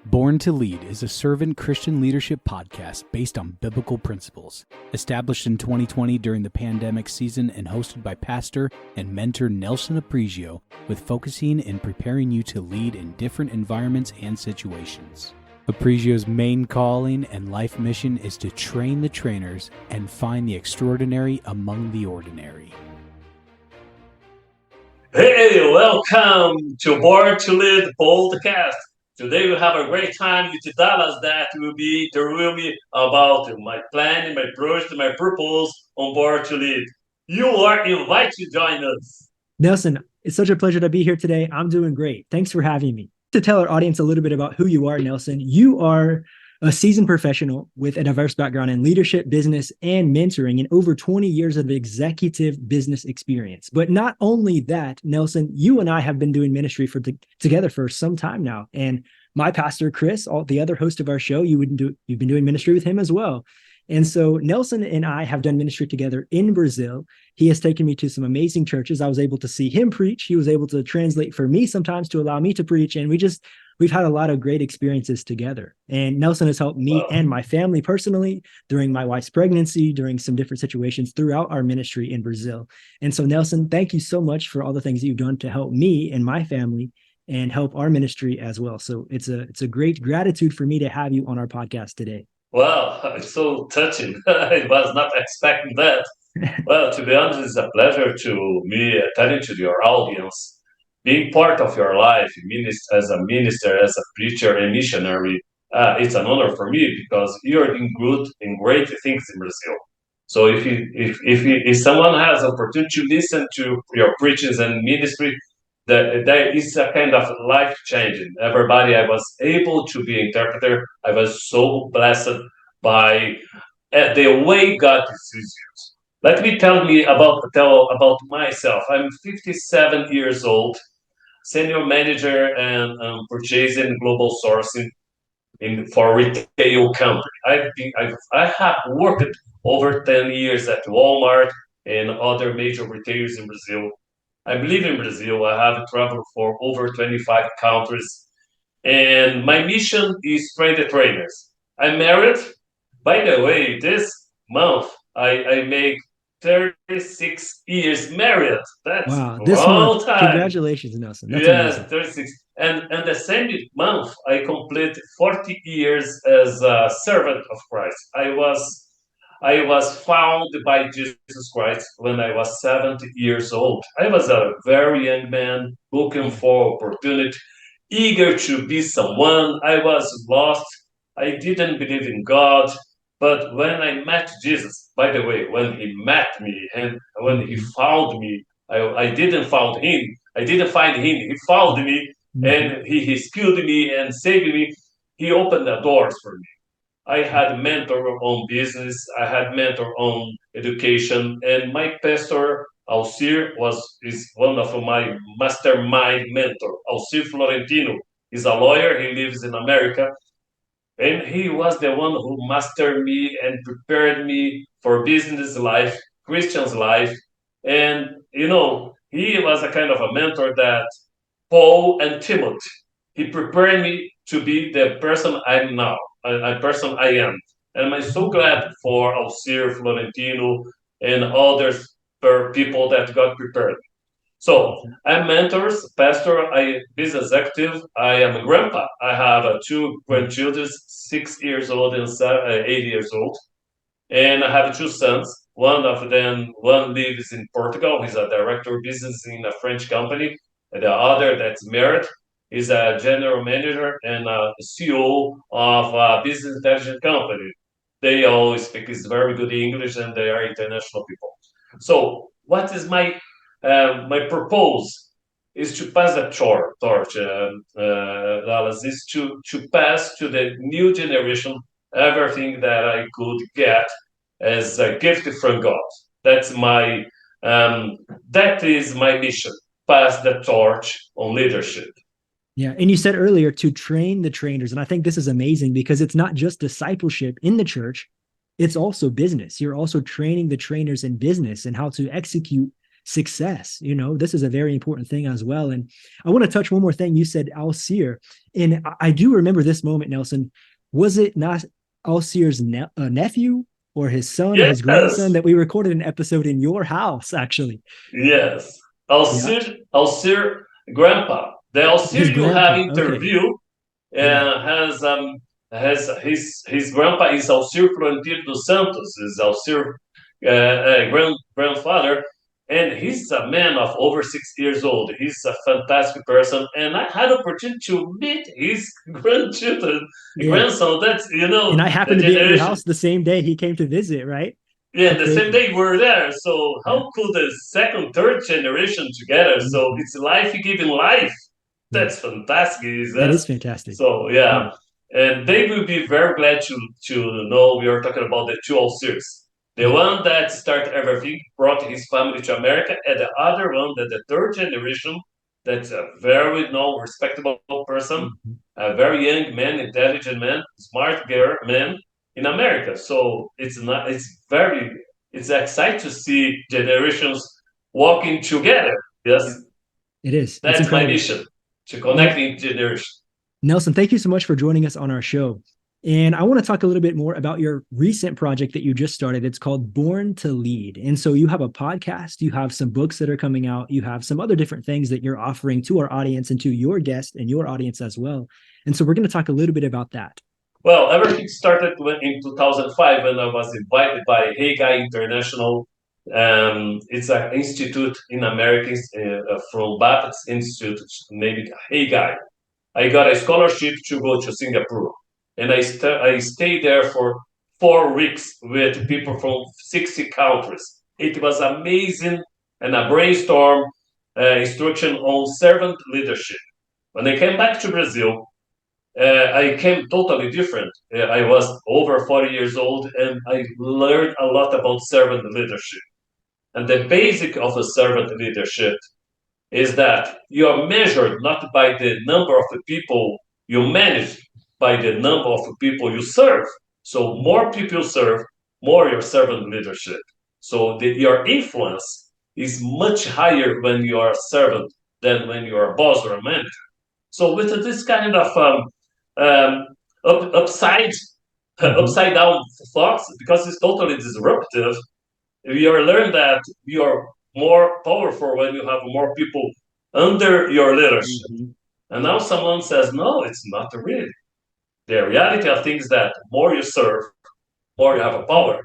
Born to Lead is a servant Christian leadership podcast based on biblical principles. Established in 2020 during the pandemic season and hosted by pastor and mentor Nelson Aprigio, with focusing in preparing you to lead in different environments and situations. Aprigio's main calling and life mission is to train the trainers and find the extraordinary among the ordinary. Hey, welcome to Born to Lead podcast. Today we have a great time with Dallas there will be about my plan, my project, my purpose on Born to Lead. You are invited to join us. Nelson, it's such a pleasure to be here today. I'm doing great. Thanks for having me. To tell our audience a little bit about who you are, Nelson, you are a seasoned professional with a diverse background in leadership, business, and mentoring, and over 20 years of executive business experience. But not only that, Nelson, you and I have been doing ministry together for some time now. And my pastor, Chris, the other host of our show, you've been doing ministry with him as well. And so Nelson and I have done ministry together in Brazil. He has taken me to some amazing churches. I was able to see him preach. He was able to translate for me sometimes to allow me to preach. And we've had a lot of great experiences together. And Nelson has helped me and my family personally during my wife's pregnancy, during some different situations throughout our ministry in Brazil. And so Nelson, thank you so much for all the things you've done to help me and my family and help our ministry as well. So it's a great gratitude for me to have you on our podcast today. Wow, it's so touching. I was not expecting that. Well, to be honest, it's a pleasure to me telling to your audience, being part of your life as a minister, as a preacher, and missionary. It's an honor for me because you're doing good and great things in Brazil. So if someone has opportunity to listen to your preachings and ministry, that is a kind of life changing. Everybody, I was able to be an interpreter. I was so blessed by the way God uses you. Let me tell about myself. I'm 57 years old, senior manager and purchasing global sourcing for retail company. I have worked over 10 years at Walmart and other major retailers in Brazil. I believe in Brazil. I have traveled for over 25 countries. And my mission is train the trainers. I'm married. By the way, this month, I make 36 years married. That's wow, a this long month, time. Congratulations, Nelson. That's yes, amazing. 36. And the same month, I complete 40 years as a servant of Christ. I was found by Jesus Christ when I was 70 years old. I was a very young man looking for opportunity, eager to be someone. I was lost. I didn't believe in God. But when I met Jesus, by the way, when he met me and when he found me, I didn't find him. I didn't find him. He found me and he rescued me and saved me. He opened the doors for me. I had mentor on business. I had mentor on education, and my pastor Alcir is one of my mastermind mentor. Alcir Florentino is a lawyer. He lives in America, and he was the one who mastered me and prepared me for business life, Christian's life, and he was a kind of a mentor that Paul and Timothy. He prepared me to be the person I'm now. A person I am. And I'm so glad for Alcir, Florentino, and others people that got prepared. So I'm mentors, pastor, I business executive. I am a grandpa. I have two grandchildren, 6 years old and 8 years old. And I have two sons. One lives in Portugal. He's a director of business in a French company. And the other that's married. Is a general manager and a CEO of a business intelligence company. They all speak very good English and they are international people. So what is my purpose is to pass the torch, Dallas, is to pass to the new generation everything that I could get as a gift from God. That is my mission, pass the torch on leadership. Yeah. And you said earlier to train the trainers. And I think this is amazing because it's not just discipleship in the church, it's also business. You're also training the trainers in business and how to execute success. This is a very important thing as well. And I want to touch one more thing. You said Al-Seer, and I do remember this moment, Nelson. Was it not Al-Seer's nephew or his son or his grandson that we recorded an episode in your house, actually? Yes. Al-Seer grandpa. The Al-Seer you have interview has his grandpa is Al-Seer Florentino dos Santos, is Al-Seer grandfather, and he's a man of over 60 years old. He's a fantastic person, and I had opportunity to meet his grandchildren, grandson. That's and I happened to be at your house the same day he came to visit, right? Yeah, the same day we're there. So how could the second, third generation together? Mm-hmm. So it's life-giving life. That's fantastic. That is fantastic. So and they will be very glad to know we are talking about the two Al-Seers. The one that started everything, brought his family to America, and the other one that the third generation, that's a very respectable person, a very young man, intelligent man, smart man in America. So it's exciting to see generations walking together. Yes, it is. That's my mission, to connect the generation. Nelson, thank you so much for joining us on our show. And I want to talk a little bit more about your recent project that you just started. It's called Born to Lead. And so you have a podcast, you have some books that are coming out, you have some other different things that you're offering to our audience and to your guests and your audience as well. And so we're going to talk a little bit about that. Well, everything started in 2005 when I was invited by Haggai International. It's an institute in America from Baptist Institute, named Haggai. I got a scholarship to go to Singapore. And I stayed there for 4 weeks with people from 60 countries. It was amazing, and a brainstorm instruction on servant leadership. When I came back to Brazil, I came totally different. I was over 40 years old, and I learned a lot about servant leadership. And the basic of a servant leadership is that you are measured not by the number of the people you manage, by the number of people you serve. So more people you serve, more your servant leadership. So your influence is much higher when you are a servant than when you are a boss or a manager. So with this kind of upside down thoughts, because it's totally disruptive, we are learned that you are more powerful when you have more people under your leadership. And now someone says, no, it's not really. The reality of things is that more you serve, more you have a power,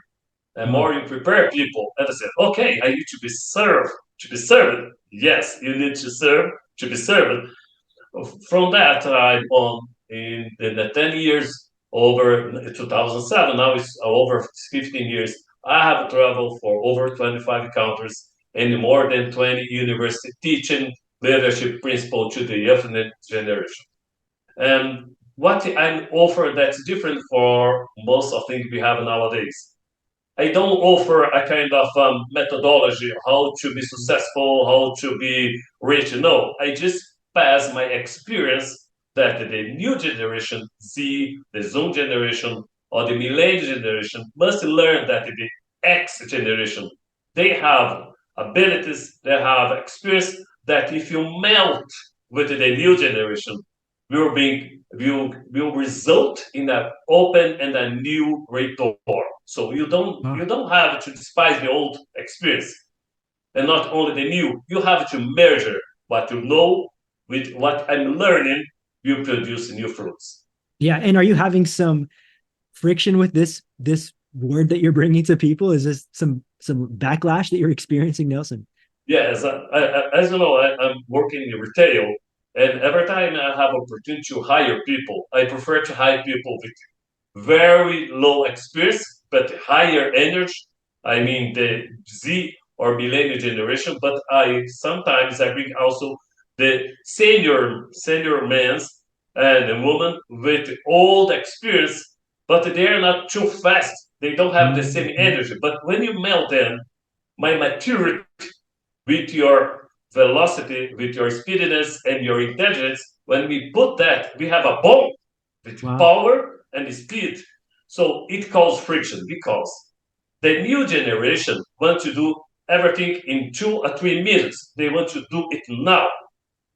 and more you prepare people. And I said, okay, I need to be served. To be served, yes, you need to serve to be served. From that, I'm on in the 10 years over 2007. Now it's over 15 years. I have traveled for over 25 countries and more than 20 universities teaching leadership principles to the youth generation. And what I offer that's different for most of things we have nowadays. I don't offer a kind of methodology how to be successful, how to be rich. No, I just pass my experience that the new generation, Z, the Zoom generation, or the millennial generation must learn that the X generation, they have abilities, they have experience that if you melt with the new generation, will result in an open and a new great door. So you don't have to despise the old experience, and not only the new. You have to measure what you know with what I'm learning. You produce new fruits. Yeah, and are you having some friction with this word that you're bringing to people? Is this some backlash that you're experiencing, Nelson? Yes, as you know, I'm working in retail. And every time I have opportunity to hire people, I prefer to hire people with very low experience, but higher energy. I mean, the Z or millennial generation, but sometimes bring also the senior men and women with old experience, but they are not too fast. They don't have the same energy. But when you melt them, my maturity with your velocity, with your speediness and your intelligence, when we put that, we have a bond with power and speed. So it causes friction because the new generation wants to do everything in 2 or 3 minutes. They want to do it now.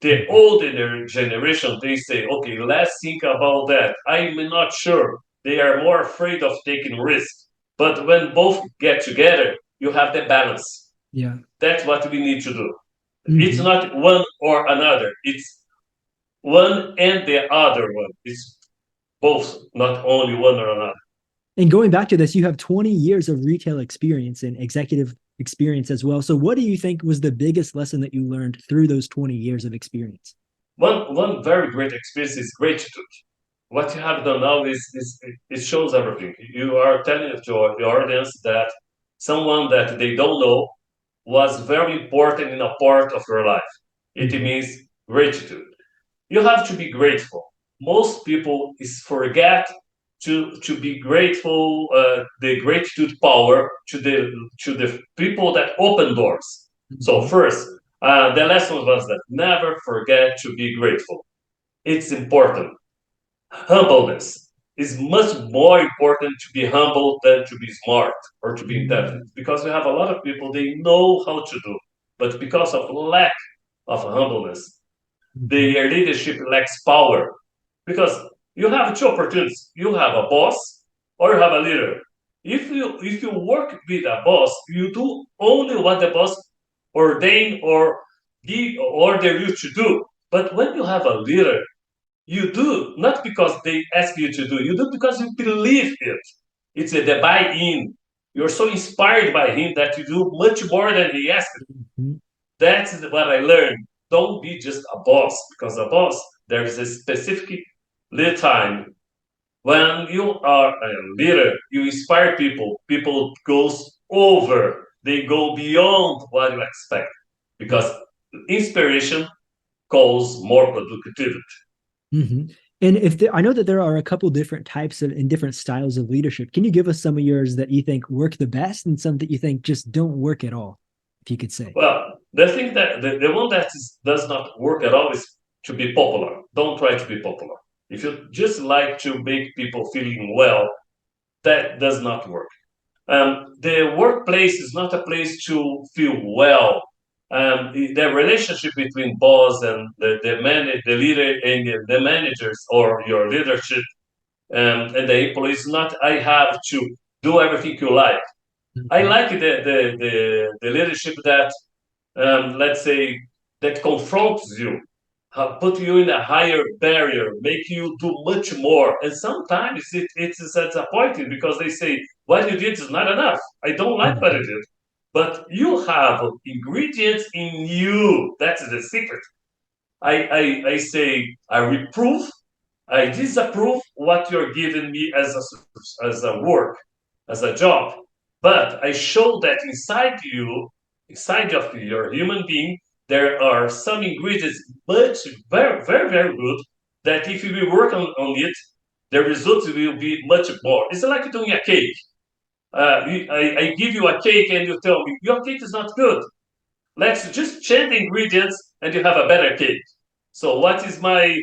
The older generation, they say, okay, let's think about that. I'm not sure. They are more afraid of taking risks. But when both get together, you have the balance. Yeah. That's what we need to do. It's Mm-hmm. not one or another. It's one and the other one. It's both, not only one or another. And going back to this, you have 20 years of retail experience and executive experience as well. So what do you think was the biggest lesson that you learned through those 20 years of experience? One very great experience is gratitude. What you have done now is it shows everything. You are telling to your audience that someone that they don't know was very important in a part of your life. It Mhm. means gratitude. You have to be grateful. Most people is forget to be grateful, the gratitude power to the people that open doors. So Mhm. first, the lesson was that never forget to be grateful. It's important. Humbleness is much more important to be humble than to be smart or to be intelligent, because we have a lot of people they know how to do, but because of lack of humbleness, Mhm. their leadership lacks power. Because you have two opportunities: you have a boss or you have a leader. If you work with a boss, you do only what the boss ordain or give order you to do. But when you have a leader, you do not because they ask you to do. You do because you believe it. It's the buy-in. You're so inspired by him that you do much more than he asks. Mhm. That's what I learned. Don't be just a boss, because a boss, there is a specific lead time. When you are a leader, you inspire people. People goes over. They go beyond what you expect, Yeah. because inspiration calls more productivity. Mhm. And I know that there are a couple different types of and different styles of leadership. Can you give us some of yours that you think work the best and some that you think just don't work at all, if you could say? Well, the thing that the one that does not work at all is to be popular. Don't try to be popular. If you just like to make people feeling well, that does not work. The workplace is not a place to feel well. The relationship between boss and the leader and the managers or your leadership, and the employees is not I have to do everything you like. I Mhm. like the leadership that, let's say, that confronts you, put you in a higher barrier, make you do much more. And sometimes it's disappointing because they say, what you did is not enough. I don't like what I Mhm. did. But you have ingredients in you. That's the secret. I say, I reprove, I disapprove what you're giving me as a work, as a job. But I show that inside you, inside of your human being, there are some ingredients much very, very, very good that if you will work on it, the results will be much more. It's like doing a cake. I give you a cake and you tell me, your cake is not good. Let's just change the ingredients and you have a better cake. So what is my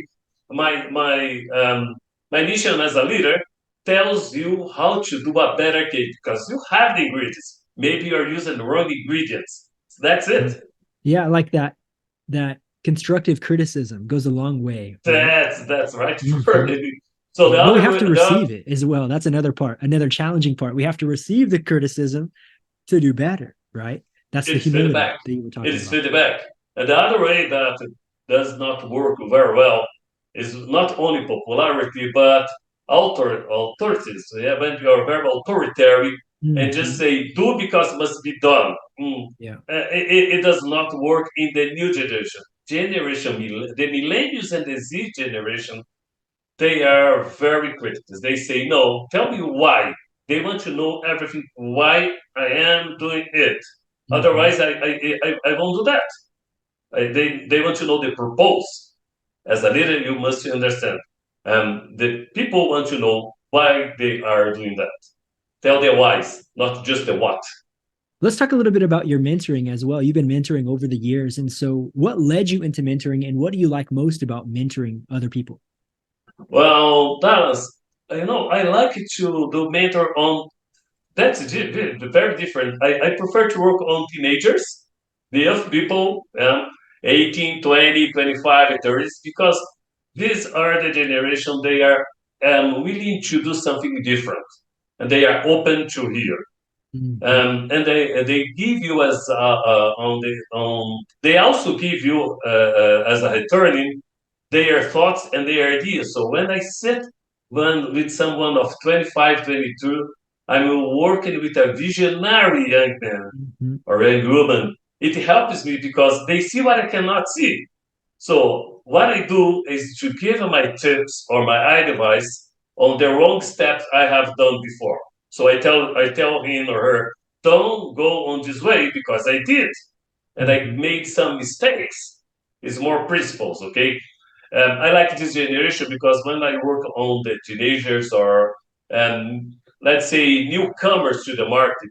my um, my mission as a leader tells you how to do a better cake, because you have the ingredients. Maybe you're using the wrong ingredients. That's Yeah. it. Yeah, I like that. That constructive criticism goes a long way, right? That's right. Mhm. So the Yeah, but we other have to the other, receive it as well. That's another part, another challenging part. We have to receive the criticism to do better, right? That's it the is humility feedback. that you were It talking is about. feedback. And the other way that does not work very well is not only popularity but authorities. Yeah, when you are very authoritarian and just Mhm. say do because must be done. Yeah. It does not work in the new generation. The millennials and the Z generation, they are very critical. They say, no, tell me why. They want to know everything, why I am doing it. Mhm. Otherwise, I won't do that. They want to know the purpose. As a leader, you must understand. The people want to know why they are doing that. Tell their whys, not just the what. Let's talk a little bit about your mentoring as well. You've been mentoring over the years. And so, what led you into mentoring, and what do you like most about mentoring other people? Well, Dallas, I like to do mentor on That's very different. I prefer to work on teenagers, the young people, 18, 20, 25, and 30s, because these are the generation, they are willing to do something different, and they are open to hear. Mhm. And they give you as they also give you as a returning their thoughts and their ideas. So when I sit with someone of 25, 22, I'm working with a visionary young man Mhm. or young woman. It helps me because they see what I cannot see. So what I do is to give my tips or my advice on the wrong steps I have done before. So I tell him or her, don't go on this way because I did, and I Mhm. made some mistakes. It's more principles, okay? I like this generation because when I work on the teenagers or let's say newcomers to the market,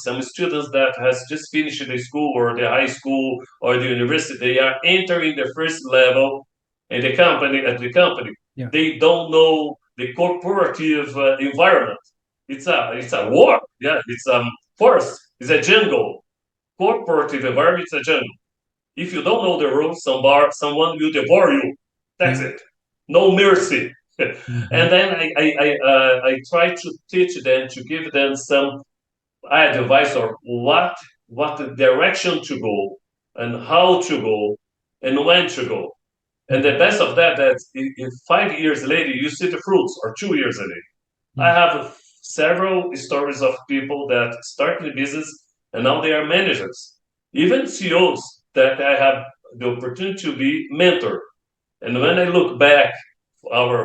some students that has just finished the school or the high school or the university, they are entering the first level in the company Yeah. They don't know the corporative environment. It's a war, yeah. It's forest. It's a jungle. Corporative environment. It's a jungle. If you don't know the rules, someone will devour you. That's Yeah. it. No mercy. Mhm. And then I try to teach them, to give them some advice or what direction to go and how to go and when to go. And the Mhm. best of that in 5 years later you see the fruits, or 2 years later. I Yeah. have several stories of people that started business and now they are managers, even CEOs that I have the opportunity to be mentor. And when I look back our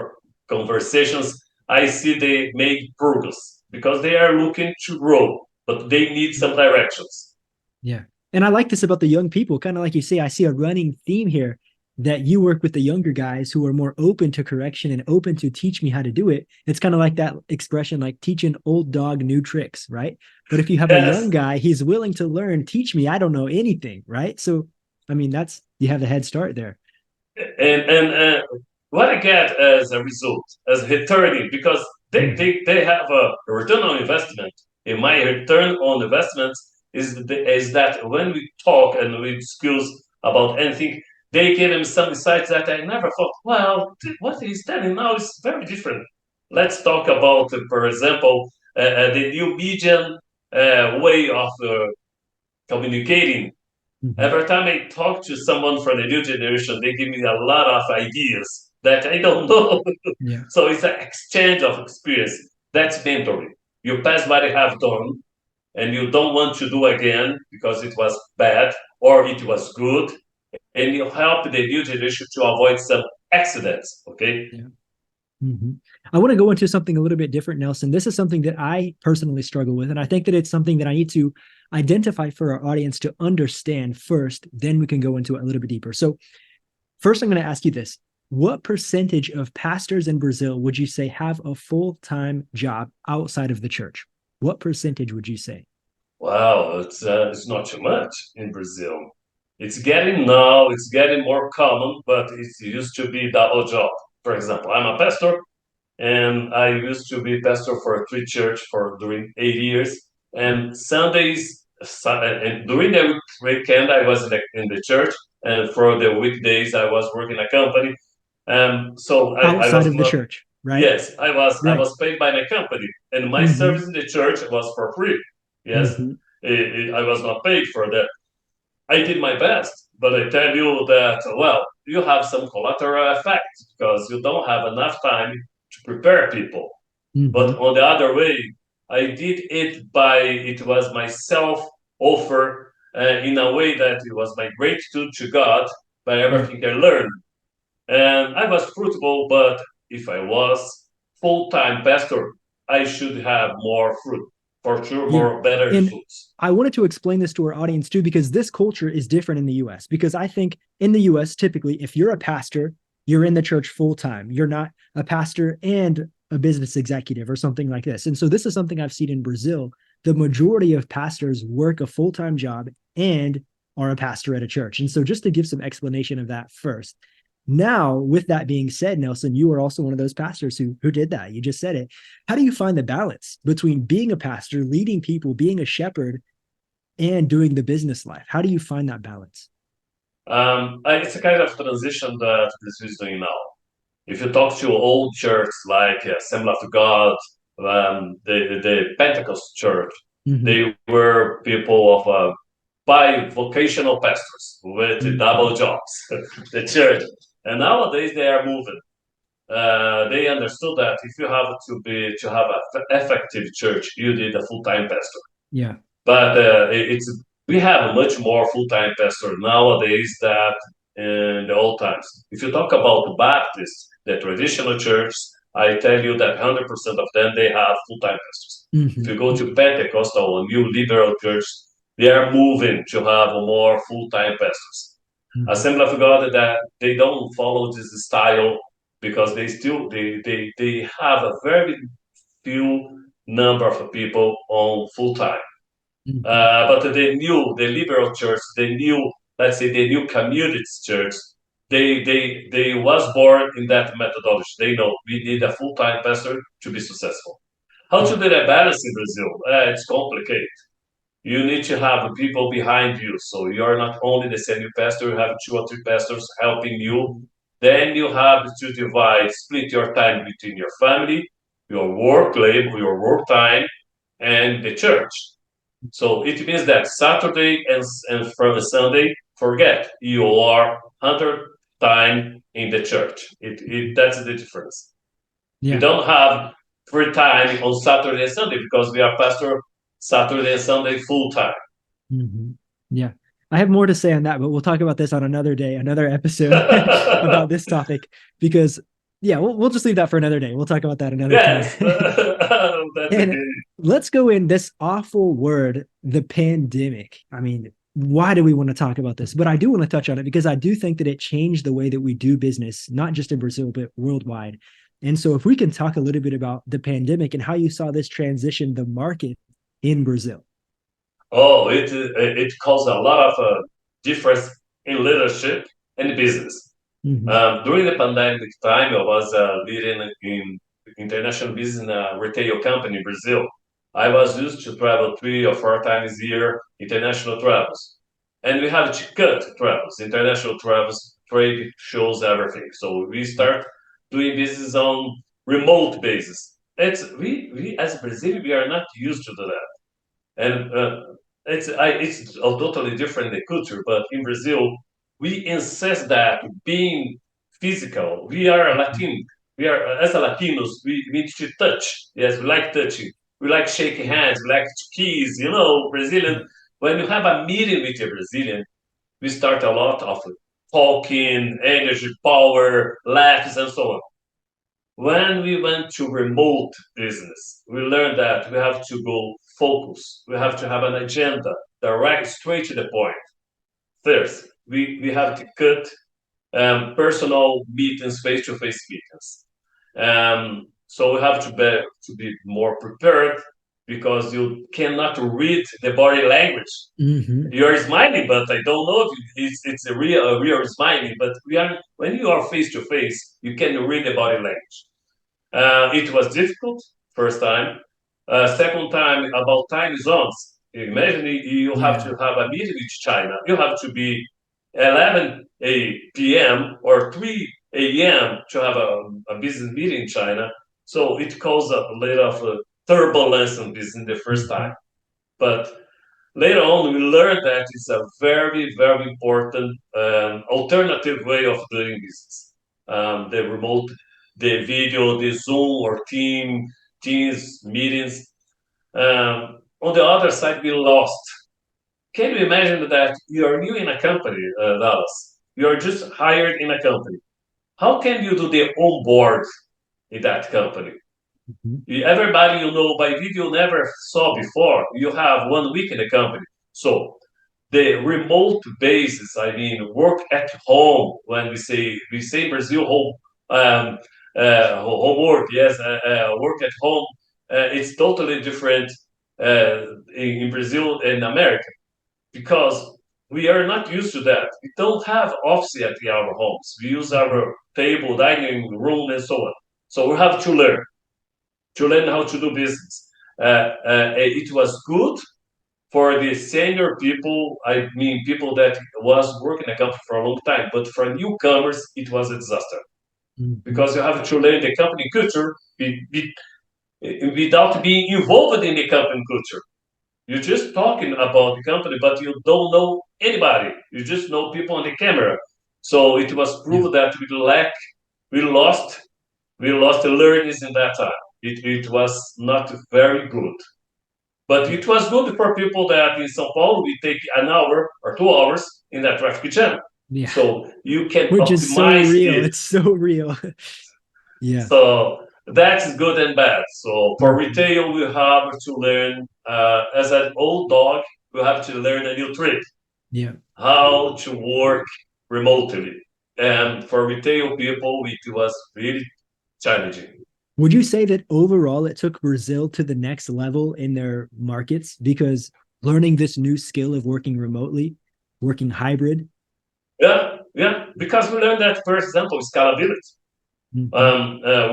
conversations, I see they make progress because they are looking to grow, but they need some directions. Yeah. And I like this about the young people, kind of like you say, I see a running theme here that you work with the younger guys who are more open to correction and open to teach me how to do it. It's kind of like that expression, like teach an old dog new tricks, right? But if you have a young Yes, guy, he's willing to learn, teach me, I don't know anything, right? So, I mean, you have a head start there. and what I get as a result, as returning, because Mhm. they have a return on investment. In my return on investments is that when we talk and we discuss about anything, they give him some insights that I never thought. Well, what he's telling now is very different. Let's talk about, for example, the new medium way of communicating. Mhm. Every time I talk to someone from the new generation, they give me a lot of ideas that I don't know. Yeah. So it's an exchange of experience. That's mentoring. You pass what you have done and you don't want to do again because it was bad or it was good, and you help the new generation to avoid some accidents. Okay. Yeah. Mhm. I want to go into something a little bit different, Nelson. This is something that I personally struggle with, and I think that it's something that I need to identify for our audience to understand first. Then we can go into it a little bit deeper. So, first, I'm going to ask you this: what percentage of pastors in Brazil would you say have a full-time job outside of the church? What percentage would you say? Wow, it's not too much in Brazil. It's getting now. It's getting more common, but it used to be double job. For example, I'm a pastor, and I used to be pastor for a three church for during 8 years. And Sundays, and during the weekend, I was in the church, and for the weekdays, I was working a company. So I Outside was of the not. church, right? Yes, I Right. was paid by my company, and my Mm-hmm. service in the church was for free. Yes, Mm-hmm. I was not paid for that. I did my best, but I tell you that, well, you have some collateral effect because you don't have enough time to prepare people. Mm-hmm. But on the other way, I did it was my self offer in a way that it was my gratitude to God by Yeah. everything I learned. And I was fruitful, but if I was full time pastor, I should have more fruit, for sure, Yeah. more better And fruits. I wanted to explain this to our audience too, because this culture is different in the US. Because I think in the US, typically, if you're a pastor, you're in the church full time. You're not a pastor and a business executive or something like this. And so this is something I've seen in Brazil. The majority of pastors work a full time job and are a pastor at a church. And so just to give some explanation of that first, Now, with that being said, Nelson, you are also one of those pastors who did that. You just said it. How do you find the balance between being a pastor, leading people, being a shepherd, and doing the business life? How do you find that balance? It's a kind of transition that this is doing now. If you talk to old church like Assembly of God, the Pentecost church, they were people of bivocational pastors with double jobs, the church. And nowadays they are moving. They understood that if you have to have an effective church, you need a full-time pastor. Yeah. But we have much more full-time pastor nowadays than in the old times. If you talk about the Baptists, the traditional church, I tell you that 100% of them, they have full-time pastors. If you go to Pentecostal or new liberal church, they are moving to have more full-time pastors. Assembly of God, that they don't follow this style because they have a very few number of people on full-time. But the liberal church, let's say the new community church, they was born in that methodology. They know we need a full-time pastor to be successful. How to do that balance in Brazil? It's complicated. You need to have people behind you. So you're not only the senior pastor, you have 2 or 3 pastors helping you. Then you have to split your time between your family, your work labor, your work time, and the church. So it means that Saturday and from Sunday, forget, you are 100% in the church. That's the difference. Yeah. We don't have free time on Saturday and Sunday because we are pastor Saturday and Sunday full time. Yeah. I have more to say on that, but we'll talk about this on another day, another episode about this topic, because we'll just leave that for another day. We'll talk about that another time. And let's go in this awful word, the pandemic. I mean, why do we want to talk about this? But I do want to touch on it because I do think that it changed the way that we do business, not just in Brazil, but worldwide. And so if we can talk a little bit about the pandemic and how you saw this transition the market in Brazil. Oh, it caused a lot of difference in leadership and business. During the pandemic time, I was leading in international business in a retail company in Brazil. I was used to travel 3 or 4 times a year, international travels. And we had to cut travels, international travels, trade shows, everything. So we start doing business on remote basis. We as Brazilians, we are not used to that. And it's totally different the culture, but in Brazil, we insist that being physical, we are Latin. We are, as a Latinos, we need to touch. Yes, we like touching. We like shaking hands. We like to kiss. Brazilian. When you have a meeting with a Brazilian, we start a lot of talking, energy, power, laughs, and so on. When we went to remote business, we learned that we have to go focus. We have to have an agenda, direct, straight to the point. First, we have to cut personal meetings, face-to-face meetings. So we have to be more prepared because you cannot read the body language. You're smiling, but I don't know if it's a real smiling. But when you are face-to-face, you can read the body language. It was difficult first time. Second time about time zones. Imagine you have to have a meeting with China. You have to be 11 p.m. or 3 a.m. to have a business meeting in China. So it caused a little of turbulence in business the first time. But later on, we learned that it's a very, very important alternative way of doing business. The remote, the video, the Zoom or Teams meetings. On the other side, we lost. Can you imagine that you are new in a company, Dallas? You are just hired in a company. How can you do the onboard in that company? Everybody you know by video never saw before. You have 1 week in the company. So the remote basis, I mean, work at home, when we say Brazil home, homework, yes, work at home, it's totally different in Brazil and America, because we are not used to that. We don't have office at our homes. We use our table, dining room, and so on. So we have to learn how to do business. It was good for the senior people. I mean, people that was working in a company for a long time. But for newcomers, it was a disaster because you have to learn the company culture without being involved in the company culture. You're just talking about the company, but you don't know anybody. You just know people on the camera. So it was proved that we lost the learners in that time. It was not very good. But it was good for people that in Sao Paulo, we take an hour or 2 hours in that traffic jam. Yeah. So you can Which optimize is so real. it. It's so real. Yeah. So that's good and bad. So for retail, we have to learn, as an old dog, we have to learn a new trick. Yeah. How to work remotely. And for retail people, it was really challenging. Would you say that overall it took Brazil to the next level in their markets because learning this new skill of working remotely, working hybrid? Yeah, because we learned that, for example, scalability.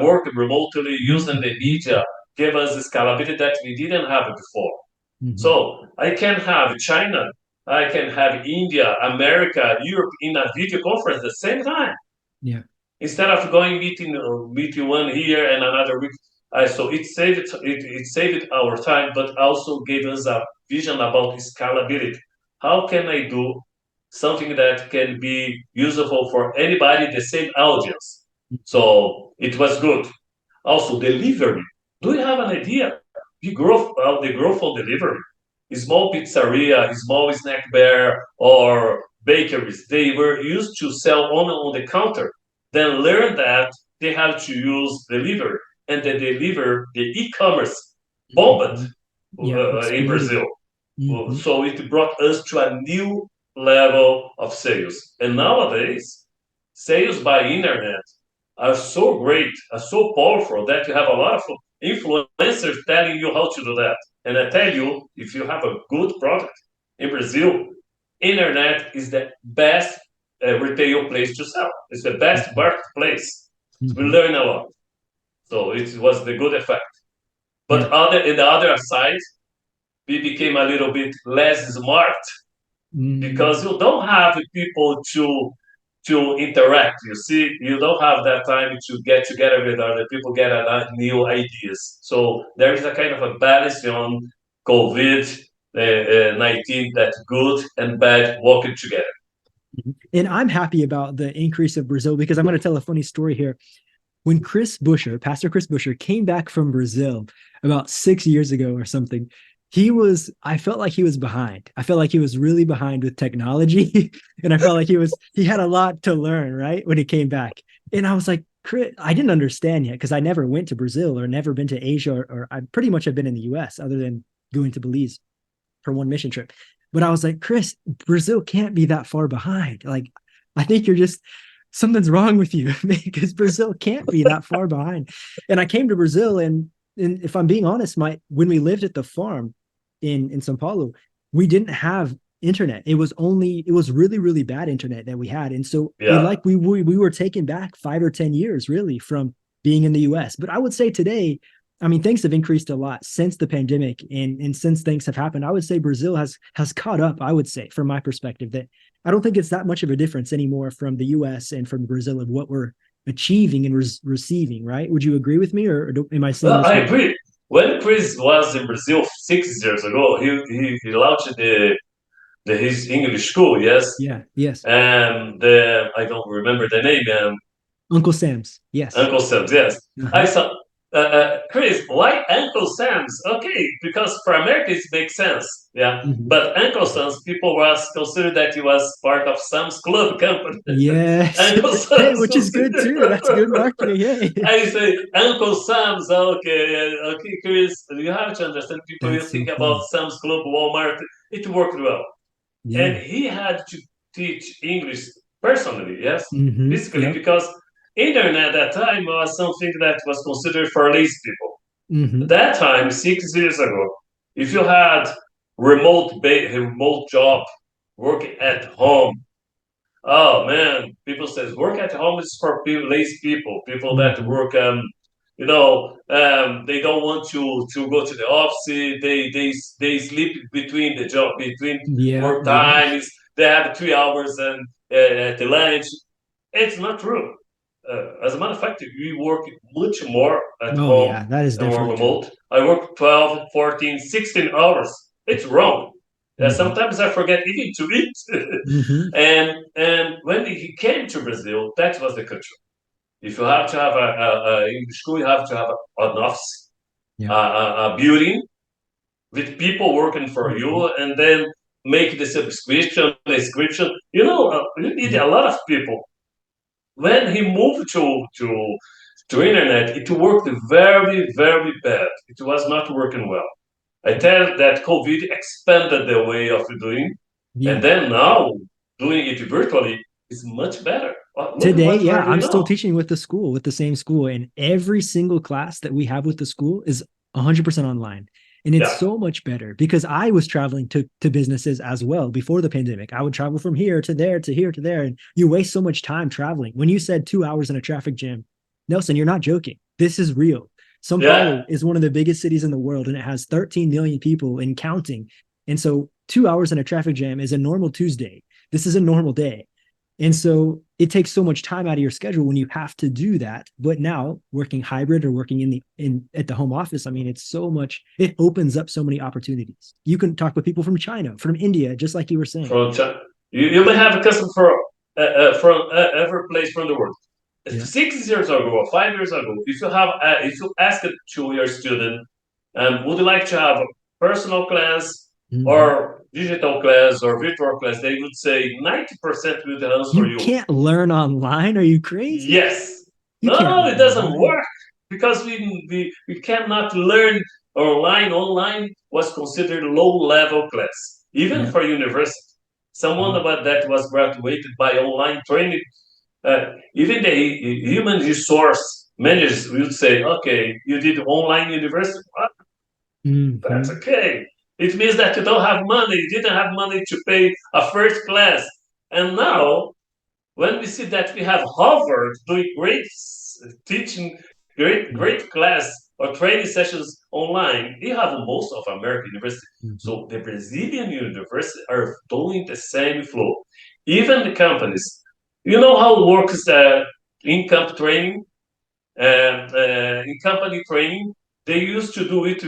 Working remotely, using the media, gave us the scalability that we didn't have before. So I can have China, I can have India, America, Europe in a video conference at the same time. Yeah. Instead of going meeting one here and another week. So it saved our time, but also gave us a vision about scalability. How can I do something that can be useful for anybody, the same audience? So it was good. Also, delivery. Do you have an idea? The growth of delivery. Small pizzeria, small snack bar, or bakeries, they were used to sell on the counter. Then learn that they have to use delivery, and they deliver the e-commerce bombed in Brazil. So it brought us to a new level of sales. And nowadays, sales by internet are so great, are so powerful that you have a lot of influencers telling you how to do that. And I tell you, if you have a good product in Brazil, internet is the best retail place to sell. It's the best marketplace. We learn a lot. So it was the good effect. But in the other side, we became a little bit less smart because you don't have people to interact. You see, you don't have that time to get together with other people, get new ideas. So there is a kind of a balance on COVID-19 that's good and bad working together. And I'm happy about the increase of Brazil because I'm going to tell a funny story here. When Pastor Chris Busher came back from Brazil about 6 years ago or something, I felt like he was behind. I felt like he was really behind with technology. And I felt like he had a lot to learn, right? When he came back. And I was like, Chris, I didn't understand yet because I never went to Brazil or never been to Asia, or I pretty much have been in the US other than going to Belize for one mission trip. But I was like, Chris, Brazil can't be that far behind. Like, I think something's wrong with you because Brazil can't be that far behind. And I came to Brazil and if I'm being honest, when we lived at the farm in Sao Paulo, we didn't have internet. It was really, really bad internet that we had. And so we were taken back 5 or 10 years really from being in the US. But I would say today, I mean, things have increased a lot since the pandemic and since things have happened. I would say Brazil has caught up, I would say, from my perspective, that I don't think it's that much of a difference anymore from the US and from Brazil of what we're achieving and receiving, right? Would you agree with me, or am I saying this? I agree. When Chris was in Brazil 6 years ago, he launched his English school, yes? Yeah, yes. And I don't remember the name. Uncle Sam's, yes. Uncle Sam's, yes. I saw, Chris, why Uncle Sam's? Okay, because for Americans it makes sense, yeah. But Uncle Sam's, people was considered that he was part of Sam's Club company. Yes, Uncle Sam's, hey, which is good too. That's good marketing. Hey, I say Uncle Sam's. Okay, Chris, you have to understand. People you think about Sam's Club, Walmart. It worked well, and he had to teach English personally, yes, physically, because internet at that time was something that was considered for lazy people. At that time, 6 years ago, if you had remote job work at home. Oh man, people says work at home is for lazy people that Mhm. work. They don't want to go to the office. They sleep between the job between Yeah, work yeah. times. They have 3 hours and at the lunch. It's not true. As a matter of fact, we work much more at Oh home yeah, that is and more definitely true. remote. I work 12, 14, 16 hours. It's wrong. Hmm. Sometimes I forget even to eat. Hmm. and when he came to Brazil, that was the culture. If you have to have in school, you have to have an office, Yeah. a building with people working for Hmm. you, and then make the subscription, the inscription. You need Yeah. a lot of people. When he moved to internet, it worked very, very bad. It was not working well. I tell that COVID expanded the way of doing, and Yeah. then now doing it virtually is much better. Look at Today, what we yeah, are I'm doing still now. teaching with the school, with the same school, and every single class that we have with the school is 100% online. And it's Yeah, so much better because I was traveling to businesses as well before the pandemic. I would travel from here to there to here to there, and you waste so much time traveling. When you said 2 hours in a traffic jam, Nelson, you're not joking. This is real. Sao yeah, Paulo is one of the biggest cities in the world, and it has 13 million people and counting. And so, 2 hours in a traffic jam is a normal Tuesday. This is a normal day. And so it takes so much time out of your schedule when you have to do that. But now working hybrid or working in at the home office, I mean, it opens up so many opportunities. You can talk with people from China, from India, just like you were saying. from China. You may have a customer from every place from the world. Yeah. 6 years ago or 5 years ago, if you asked to your student, would you like to have a personal class Mm-hmm. or digital class or virtual class, they would say 90% will answer You you can't learn online. Are you crazy? yes. You can't No, it learn doesn't online. work because we cannot learn online. Online was considered low level class, even Yeah. for university. Someone Yeah. about that was graduated by online training. Even the human resource managers would say, "Okay, you did online university. What? That's Mm-hmm. okay. It means that you don't have money. You didn't have money to pay a first class, and now." When we see that we have Harvard doing great teaching, Yeah. great class or training sessions online, we have most of American university. Mm-hmm. So the Brazilian university are doing the same flow. Even the companies, you know how it works in-camp training and in company training, they used to do it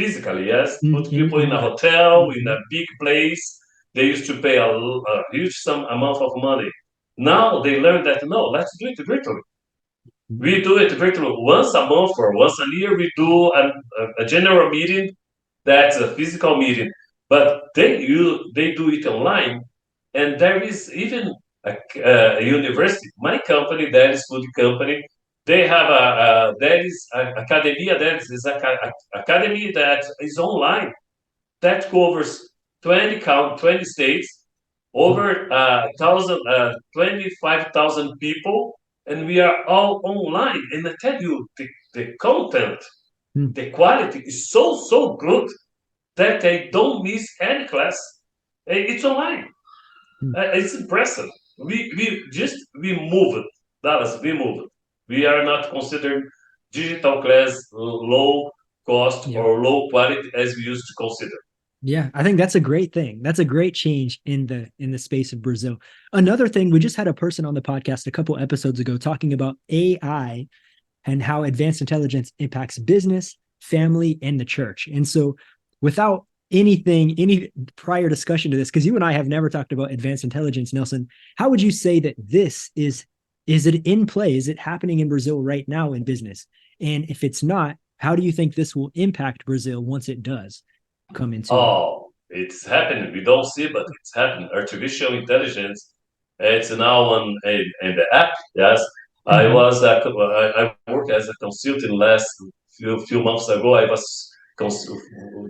physically, yes, put people in a The, hotel, in mm-hmm. a big place. They used to pay a huge sum amount of money. Now they learned that no, let's do it virtually. We do it virtually once a month or once a year. We do a general meeting that's a physical meeting, but they do it online, and there is even a university. My company, that is food company, they have there is a academia that is academy that is online that covers 20 states, over 25,000 people, and we are all online. And I tell you, the content, Mm-hmm. the quality is so good that they don't miss any class. It's online. It's impressive. We moved, Dallas. We moved. We are not considered digital class low cost Yeah. or low quality as we used to consider. Yeah, I think that's a great thing. That's a great change in the space of Brazil. Another thing, we just had a person on the podcast a couple episodes ago talking about AI and how advanced intelligence impacts business, family, and the church. And so, without any prior discussion to this, because you and I have never talked about advanced intelligence, Nelson, how would you say that is it in play? Is it happening in Brazil right now in business? And if it's not, how do you think this will impact Brazil once it does come into? Oh, it's happening. We don't see, but it's happening. Artificial intelligence. It's now in the app. Yes, Mhm. I worked as a consultant last few months ago. I was cons-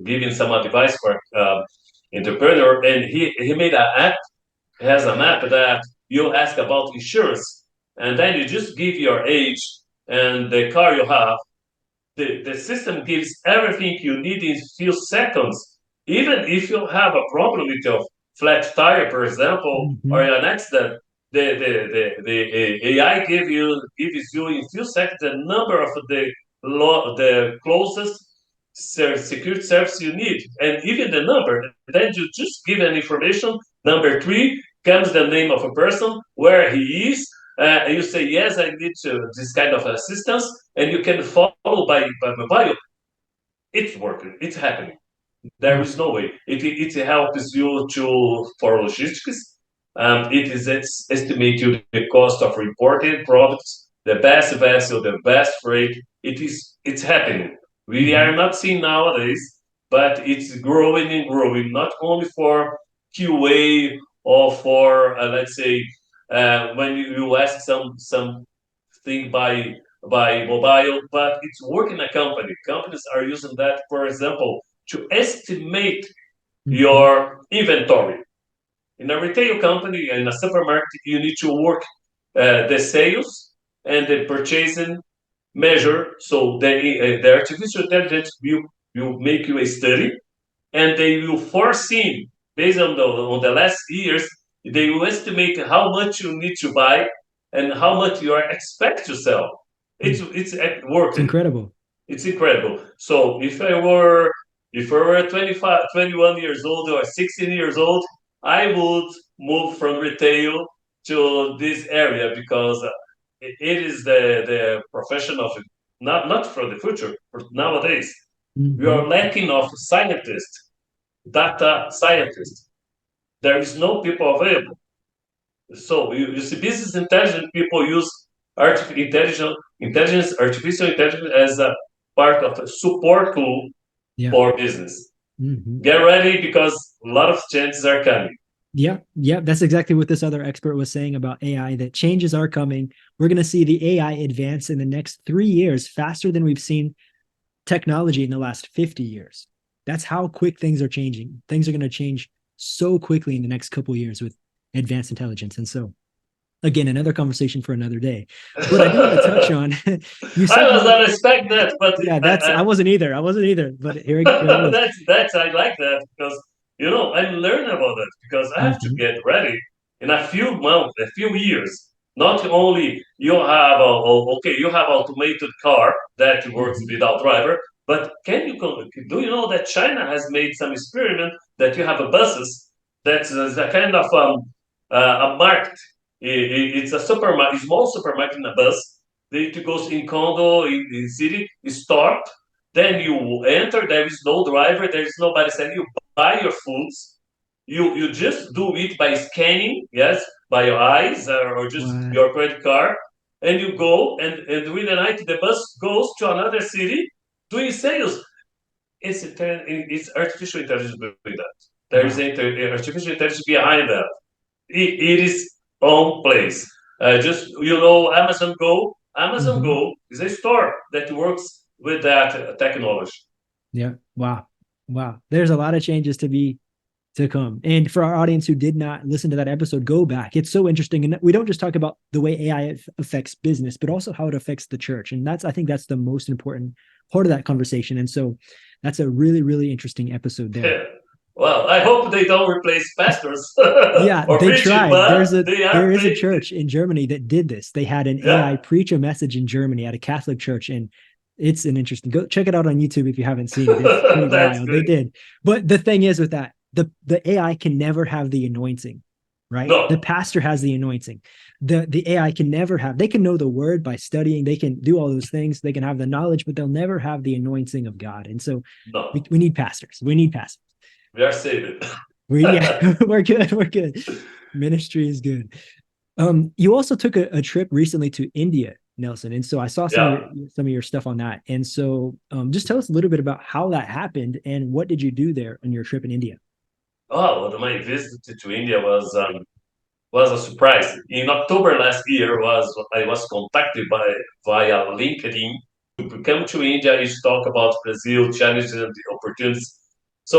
giving some advice for entrepreneur, and he made an app. Has an app that you ask about insurance, and then you just give your age and the car you have. The system gives everything you need in few seconds. Even if you have a problem with your flat tire, for example, or Mm-hmm. an accident, the AI gives you in few seconds the number of the closest security service you need, and even the number. Then you just give an information. Number three comes the name of a person, where he is. You say yes, I need this kind of assistance, and you can follow by mobile. It's working. It's happening. There Wow. is no way. It helps you to for logistics. It is estimate you the cost of imported products, the best vessel, the best freight. It's happening. We Mm-hmm. are not seeing nowadays, but it's growing and growing. Not only for QA or for let's say when you ask something by mobile, but it's working a company. Companies are using that, for example, to estimate Mm-hmm. your inventory. In a retail company, in a supermarket, you need to work the sales and the purchasing measure. So the artificial intelligence will make you a study, and they will foresee, based on the last years, they will estimate how much you need to buy and how much you are expect to sell. It's It's working. incredible. It's incredible. So if I were 25, 21 years old or 16 years old, I would move from retail to this area because it is the profession of not for the future, for nowadays. We Mm-hmm. are lacking of scientists, data scientists. There is no people available. So you see, business intelligence people use artificial intelligence as a part of a support tool Yeah. for business. Mm-hmm. Get ready because a lot of changes are coming. Yeah, yeah, that's exactly what this other expert was saying about AI, that changes are coming. We're going to see the AI advance in the next 3 years faster than we've seen technology in the last 50 years. That's how quick things are changing. Things are going to change so quickly in the next couple of years with advanced intelligence. And so, again, another conversation for another day. But I do want to touch on, you I said was you, not expect that, but yeah, I wasn't either. I wasn't either. But here it was. that's I like that because I'm learning about that because I have to Mm-hmm. get ready in a few months, a few years. Not only you have automated car that works Mm-hmm. without driver, but do you know that China has made some experiment that you have a buses that's a kind of a market. It's a supermarket, small supermarket in a bus. It goes in condo in city, start. Then you enter. There is no driver. There is nobody selling. You buy your foods. You just do it by scanning, yes, by your eyes or just What? your credit card, and you go and during the night the bus goes to another city doing sales. It's artificial intelligence doing that. There is Wow. artificial intelligence behind that. It is on place. Just Amazon Go. Amazon Mm-hmm. Go is a store that works with that technology. Yeah. Wow. Wow. There's a lot of changes to come. And for our audience who did not listen to that episode, go back. It's so interesting. And we don't just talk about the way AI affects business, but also how it affects the church. And I think that's the most important part of that conversation. And so that's a really, really interesting episode there. Yeah. Well, I hope they don't replace pastors Yeah, or they preaching, tried. but they are There is a paid. church in Germany that did this. They had an AI Yeah. preach a message in Germany at a Catholic church, and it's an interesting. Go check it out on YouTube if you haven't seen it. It's pretty That's wild. They good. did, but the thing is with that, the AI can never have the anointing, right? The No, pastor has the anointing. The AI can never have. They can know the word by studying. They can do all those things. They can have the knowledge, but they'll never have the anointing of God. And so no. we need pastors. We need pastors. We are saved. We're good. We're good. Ministry is good. You also took a trip recently to India, Nelson, and so I saw Yeah. some of your stuff on that. And so, just tell us a little bit about how that happened and what did you do there on your trip in India? Oh, well, my visit to India was a surprise. In October last year, I was contacted via LinkedIn to come to India and talk about Brazil challenges and the opportunities. So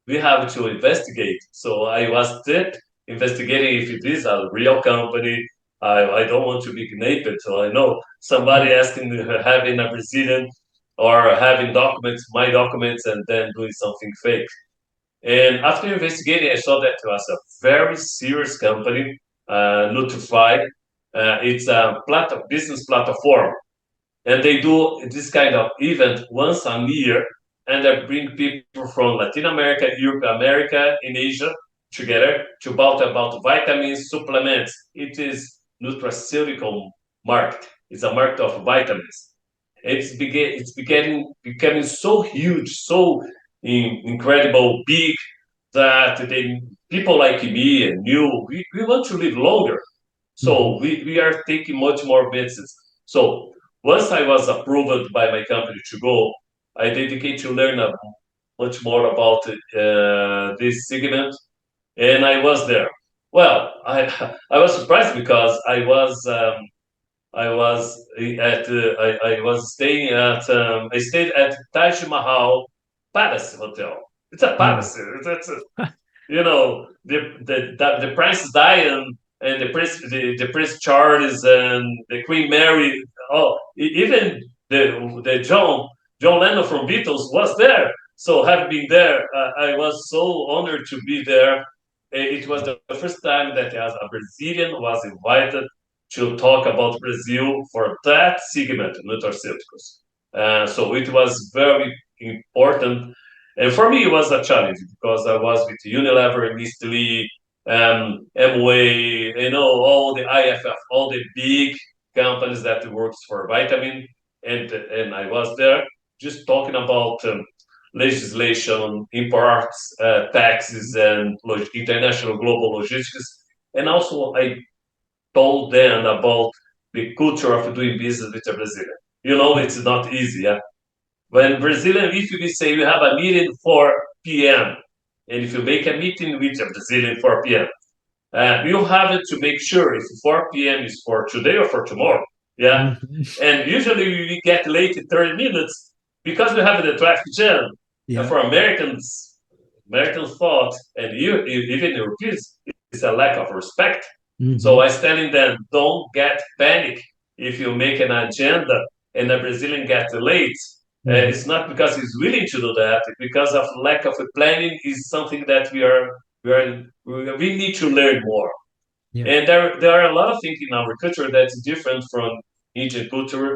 we have to investigate. So I was there investigating if it is a real company. I don't want to be naked, so I know somebody asking having a Brazilian or having documents, my documents, and then doing something fake. And after investigating, I saw that it was a very serious company, Notify. It's a business platform, and they do this kind of event once a year, and they bring people from Latin America, Europe, America, and Asia together to about vitamins, supplements. It is nutraceutical market. It's a market of vitamins. It's becoming so huge, so incredible, big that people like me and you, we want to live longer. Mhm. So we are taking much more medicines. So once I was approved by my company to go, I dedicated to learn much more about this segment, and I was there. Well, I was surprised because I was staying at I stayed at Taj Mahal Palace Hotel. It's a Oh. palace. It's a, the Princess Diana and the Prince Charles and the Queen Mary. Oh, even the John Lennon from Beatles was there. So having been there, I was so honored to be there. It was the first time that as a Brazilian was invited to talk about Brazil for that segment, nutraceuticals. So it was very important. And for me, it was a challenge because I was with Unilever, Nestle, Amway, all the IFF, all the big companies that works for vitamin. And I was there just talking about legislation, imports, taxes, and international global logistics. And also, I told them about the culture of doing business with a Brazilian. It's not easy. Yeah? When Brazilian, if you say you have a meeting 4 p.m., and if you make a meeting with a Brazilian 4 p.m., you have it to make sure if 4 p.m. is for today or for tomorrow. Yeah. Mhm. And usually we get late 30 minutes because we have the traffic jam. And Yeah. for American thought, and even Europeans, it's a lack of respect. So I Mhm. was telling them, don't get panic if you make an agenda and a Brazilian gets late. Mhm. It's not because he's willing to do that, because of lack of planning is something that we need to learn more. Yeah. And there are a lot of things in our culture that's different from Indian culture,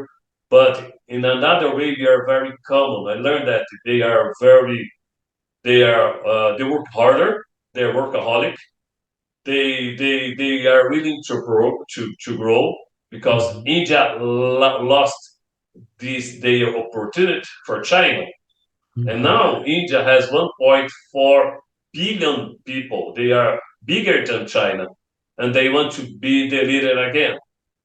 but in another way we are very common. I learned that they work harder, they're workaholic, they are willing to grow because Mhm. India lost this their opportunity for China. And Mhm. now India has 1.4 billion people. They are bigger than China, and they want to be the leader again.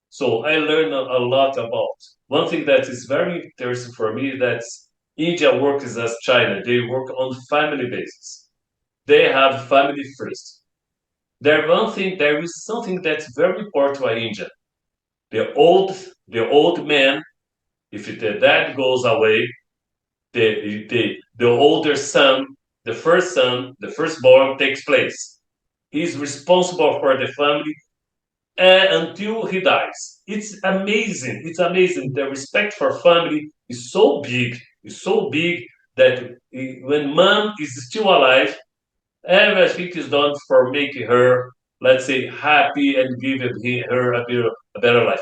So I learned a lot about one thing that is very interesting for me. That's India works as China. They work on family basis. They have family first. There is something that's very important to India. The old, the old man. If the dad goes away, the older son, the firstborn takes place. He's responsible for the family until he dies. It's amazing. It's amazing. The respect for family is so big. It's so big that when mom is still alive, everything is done for making her, let's say, happy and giving her a better life.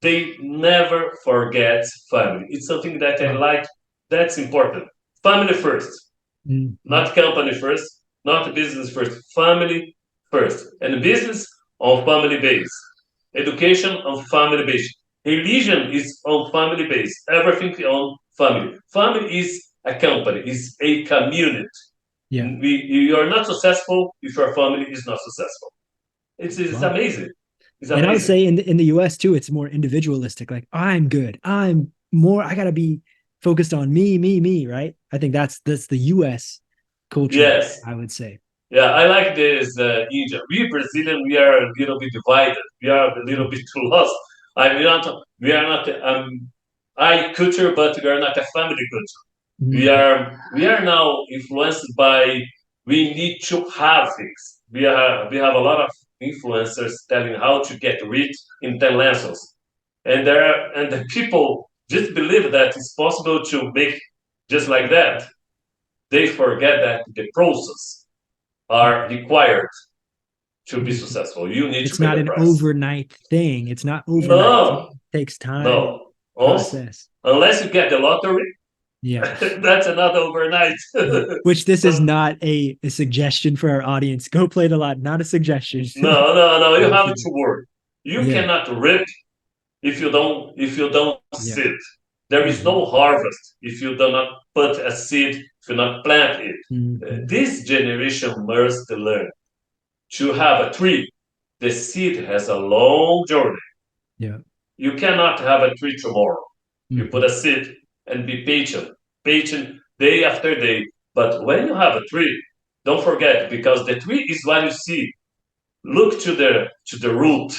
They never forget family. It's something that I Wow. like. That's important. Family first, Mhm. not company first, not business first. Family first, and business on family base. Education on family base. Religion is on family base. Everything on family. Family is a company. Is a community. Yeah. You are not successful if your family is not successful. It's Wow. amazing. It's And I would amazing. say in the US too, it's more individualistic. Like I'm good. I gotta be focused on me, me, me, right? I think that's the US culture, Yes. I would say. Yeah, I like this India. We Brazilian, we are a little bit divided. We are a little bit too lost. We are not I culture, but we are not a family culture. We Mhm. are we are now influenced by we need to have things. We have a lot of influencers telling how to get rich in 10 lessons. And the people just believe that it's possible to make just like that. they forget that the process are required to be successful. You need It's to pay not the an price. overnight thing. It's not overnight. No, It takes time and no. Also, process. unless you get the lottery, Yeah. that's another overnight. Which this is But not a suggestion for our audience. Go play the lot, not a suggestion. no. You have to work. You Yeah. cannot reap if you don't Yeah. seed. There is no harvest if you do not put a seed, if you not plant it. Mhm. This generation must learn to have a tree. The seed has a long journey. Yeah. You cannot have a tree tomorrow. You put Mhm. a seed and be patient day after day. But when you have a tree, don't forget, because the tree is what you see. Look to the root,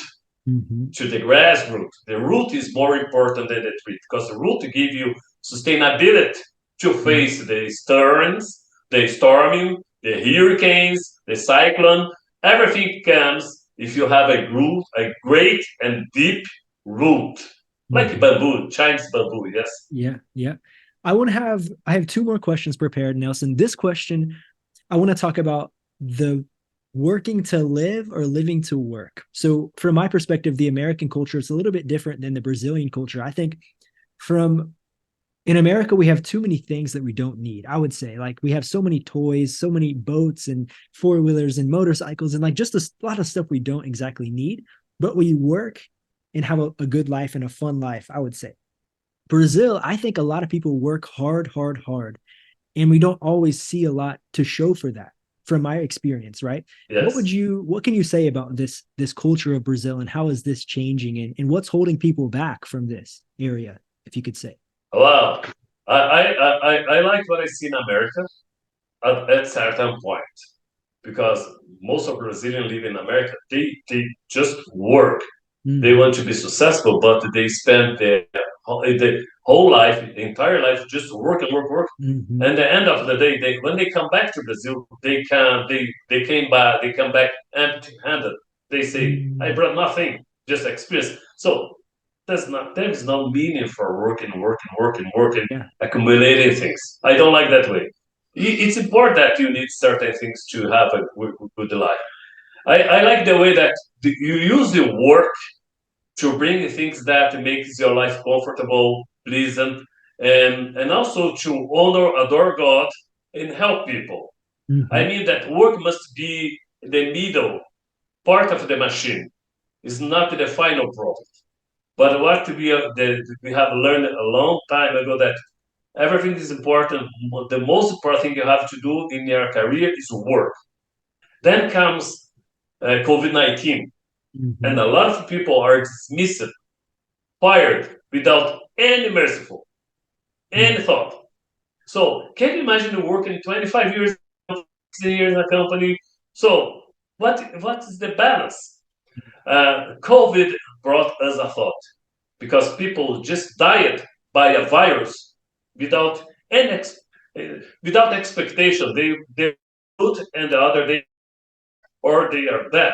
Mhm. to the grass root. The root is more important than the tree because the root give you sustainability to Yeah. face the storms, the storming, the hurricanes, the cyclone. Everything comes if you have a root, a great and deep root, like Mhm. bamboo, Chinese bamboo. Yes. Yeah. Yeah. I have two more questions prepared, Nelson. This question, I want to talk about the working to live or living to work. So, from my perspective, the American culture is a little bit different than the Brazilian culture. I think from in America, we have too many things that we don't need. I would say, like, we have so many toys, so many boats and four wheelers and motorcycles, and like just a lot of stuff we don't exactly need, but we work and have a good life and a fun life, I would say. Brazil, I think a lot of people work hard, hard, hard, and we don't always see a lot to show for that from my experience, right? Yes. What can you say about this culture of Brazil and how is this changing and what's holding people back from this area, if you could say? Wow. I like what I see in America at certain point because most of Brazilians live in America. They just work. They Mm-hmm. want to be successful, but they spend the whole life, the entire life, just work and work, work. Mm-hmm. And the end of the day, when they come back to Brazil, they come back empty-handed. They say, "I Mm-hmm. brought nothing, just experience." So there is no meaning for working, Yeah. accumulating things. I don't like that way. It's important that you need certain things to have a good life. I like the way that you use the work to bring things that makes your life comfortable, pleasant, and also to honor, adore God, and help people. I Mm-hmm. mean that work must be the middle part of the machine. It's not the final product. But what we have learned a long time ago that everything is important. The most important thing you have to do in your career is work. Then comes COVID-19, Mm-hmm. and a lot of people are dismissed, fired without any merciful, Yeah. any thought. So can you imagine working 25 years, 60 years in a company? So what is the balance? COVID brought us a thought because people just died by a virus without any without expectation. They good and the other day or they are bad.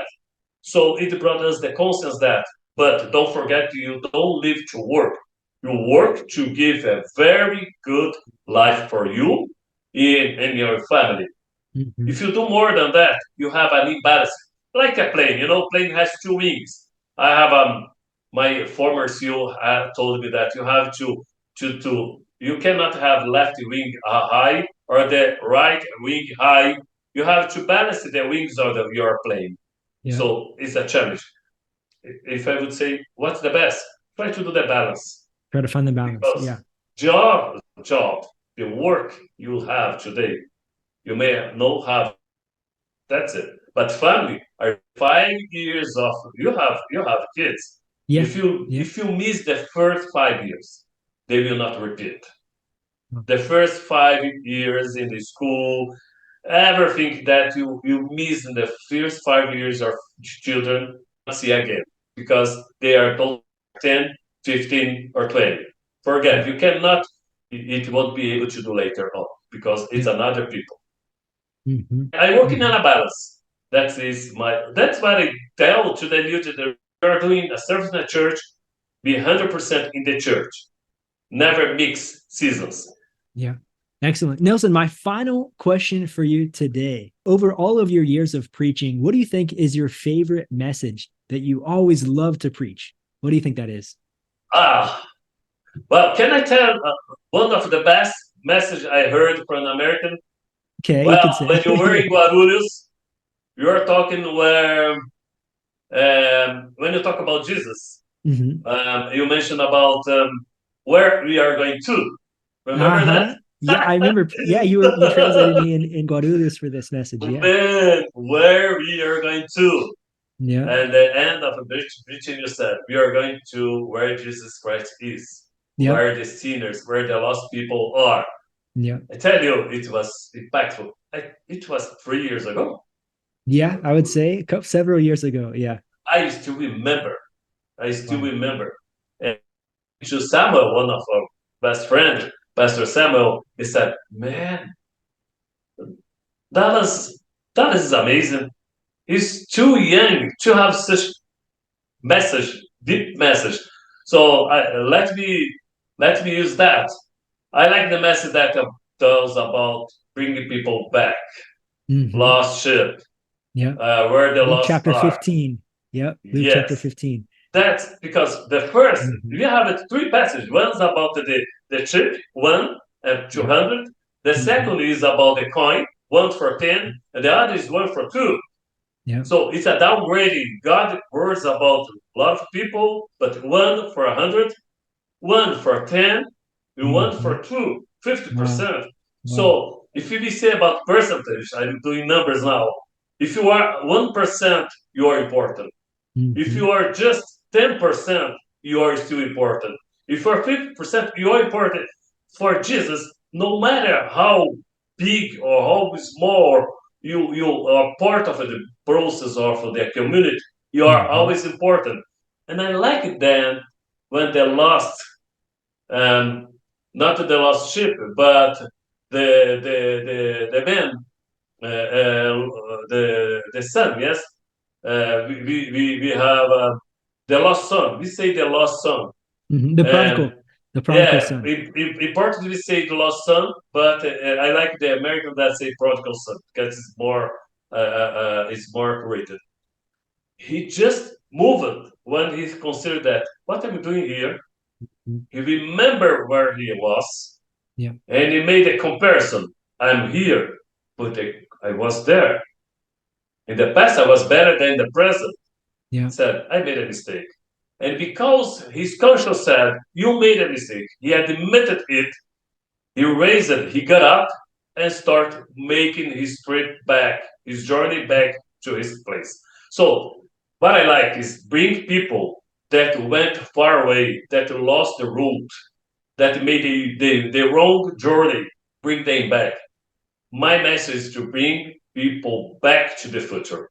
So it brought us the conscience that, but don't forget, you don't live to work. You work to give a very good life for you and your family. Mm-hmm. If you do more than that, you have an imbalance. Like a plane, plane has two wings. I have my former CEO told me that you have to you cannot have left wing high or the right wing high. You have to balance the wings of your plane. Yeah. So it's a challenge. If I would say, what's the best? Try to do the balance Try to find the balance. because Yeah. job, the work you have today, you may not have. That's it. But family are 5 years of you have kids. Yeah. If you Yeah. if you miss the first 5 years, they will not repeat. The first 5 years in the school, everything that you miss in the first 5 years of children, see again because they are both 10, 15, or 20. Yeah. Forget, you cannot, it won't be able to do later on because it's Yeah. another people. Mm-hmm. I'm working on Mm-hmm. a balance. That's what I tell to the new generation. You're doing a service in a church, be 100% in the church. Never mix seasons. Yeah. Excellent. Nelson, my final question for you today. Over all of your years of preaching, what do you think is your favorite message that you always love to preach? What do you think that is? Well, can I tell one of the best message I heard from an American? Okay, you Well, can say. when you were in Guarulhos, you are talking where, when you talk about Jesus, you mentioned about where we are going to. Remember that? Yeah, I remember. Yeah, you translated me in Guarulhos for this message. Yeah. Man, where we are going to. Yeah. And the end of the preaching, you said, we are going to where Jesus Christ is, Yeah. where the sinners, where the lost people are. Yeah. I tell you, it was impactful. It was 3 years ago. Yeah, I would say several years ago. Yeah. I still remember. And to Samuel, one of our best friends, Pastor Samuel, he said, man, Dallas is amazing. He's too young to have such deep message. So let me use that. I like the message that tells about bringing people back, lost sheep, Yeah. where the Luke lost chapter are. 15. Yep. Luke chapter 15. That's because the first, we have 3 passages. One's about the chip, 1 and 200. The second is about the coin, 1 for 10, and the other is 1 for 2. Yeah. So it's a downgrading. God words about a lot of people, but 1 for 100, 1 for 10, and 1 for 2, 50%. Wow. So if we say about percentage, I'm doing numbers now. If you are 1%, you are important. If you are just 10%, you are still important. If you are 50%, you are important. For Jesus, no matter how big or how small you are part of the process or for the community, you are always important. And I like it then when the lost, not the lost sheep, but the man, the son, yes? We have the lost son. We say the lost son. The prodigal son. In Portuguese we say the lost son, but I like the American that say prodigal son because it's more accurate. He just moved when he considered that what I'm doing here. He remembered where he was, and he made a comparison. I'm here, but I was there. In the past, I was better than the present. He said, I made a mistake. And because his conscience said, you made a mistake, he admitted it, he raised it, he got up and started making his trip back, his journey back to his place. So what I like is bring people that went far away, that lost the route, that made the wrong journey, bring them back. My message is to bring people back to the future.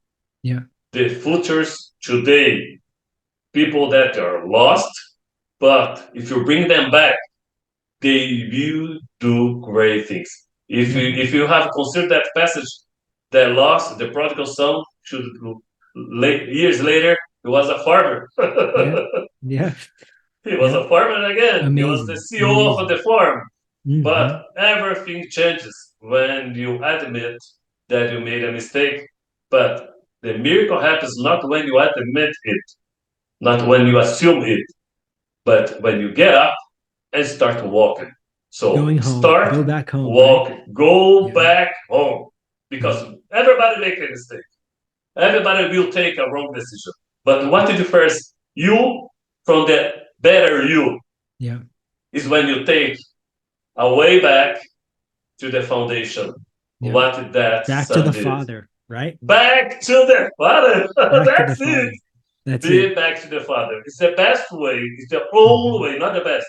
The futures today, people that are lost, but if you bring them back, they will do great things. If you have considered that passage, the lost, the prodigal son, years later, he was a farmer. He was a farmer again. Amazing. He was the CEO of the farm. But everything changes when you admit that you made a mistake. But the miracle happens not when you admit it, not when you assume it, but when you get up and start walking. So go back home, walk, right? Go back home. Because everybody makes a mistake. Everybody will take a wrong decision. But what is the first? You from the better you. Is when you take a way back to the foundation. What that back to the Father, right? Back to the Father. That's it. Be back to the Father. It's the best way. It's the only way, not the best.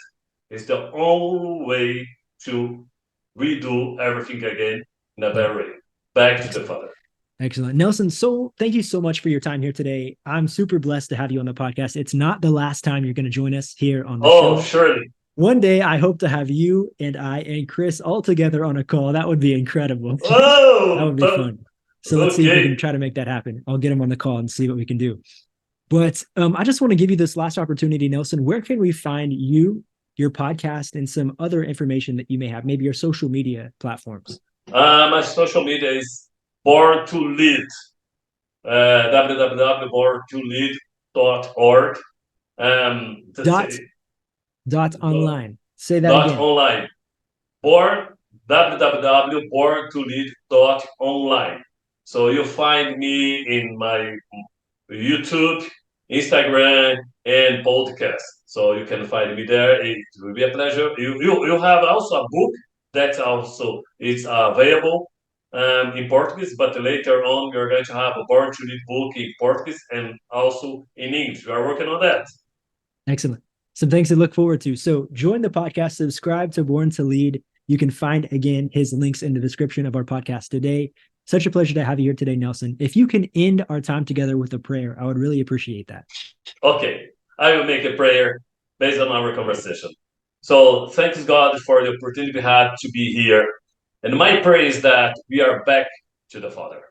It's the only way to redo everything again in a better way. Back to the Father. Excellent. Nelson, so thank you so much for your time here today. I'm super blessed to have you on the podcast. It's not the last time you're going to join us here on the show. Oh, surely. One day, I hope to have you and I and Chris all together on a call. That would be incredible. Oh, that would be fun. So let's see if we can try to make that happen. I'll get him on the call and see what we can do. But I just want to give you this last opportunity, Nelson. Where can we find you your podcast, and some other information that you may have, maybe your social media platforms? My social media is Born to Lead, www.borntolead.org. Dot online. Say that dot again. online. www.borntolead.online. So you'll find me in my YouTube, Instagram, and podcast. So you can find me there. It will be a pleasure. You have also a book that also is available in Portuguese, but later on we're going to have a Born to Lead book in Portuguese and also in English. We are working on that. Excellent. Some things to look forward to. So join the podcast, subscribe to Born to Lead. You can find, again, his links in the description of our podcast today. Such a pleasure to have you here today, Nelson. If you can end our time together with a prayer, I would really appreciate that. Okay, I will make a prayer based on our conversation. So thanks God for the opportunity we had to be here. And my prayer is that we are back to the Father.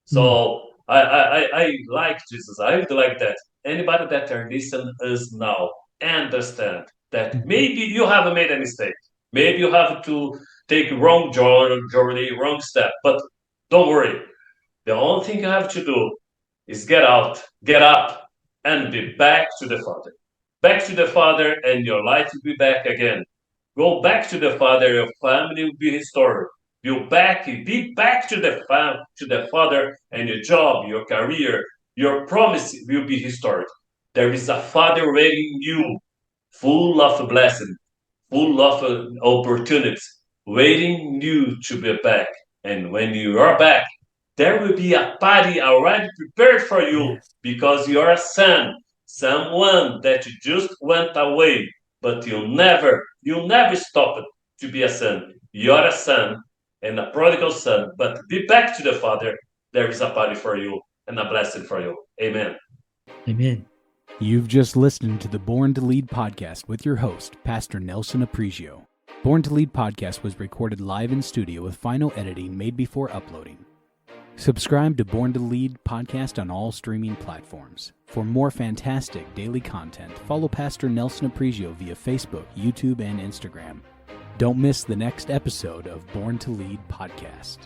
So I like Jesus. I would like that anybody that are listening us now understand that maybe you have made a mistake. Maybe you have to take wrong journey, wrong step. But don't worry. The only thing you have to do is get out, get up, and be back to the Father. Back to the Father, and your life will be back again. Go back to the Father, your family will be restored. Be back to the Father, and your job, your career, your promise will be restored. There is a Father waiting you, full of blessing, full of opportunities, waiting you to be back. And when you are back, there will be a party already prepared for you because you're a son, someone that just went away, but you'll never stop to be a son. You're a son and a prodigal son, but be back to the Father. There is a party for you and a blessing for you. Amen. Amen. You've just listened to the Born to Lead podcast with your host, Pastor Nelson Aprigio. Born to Lead podcast was recorded live in studio with final editing made before uploading. Subscribe to Born to Lead podcast on all streaming platforms. For more fantastic daily content, follow Pastor Nelson Aprigio via Facebook, YouTube, and Instagram. Don't miss the next episode of Born to Lead podcast.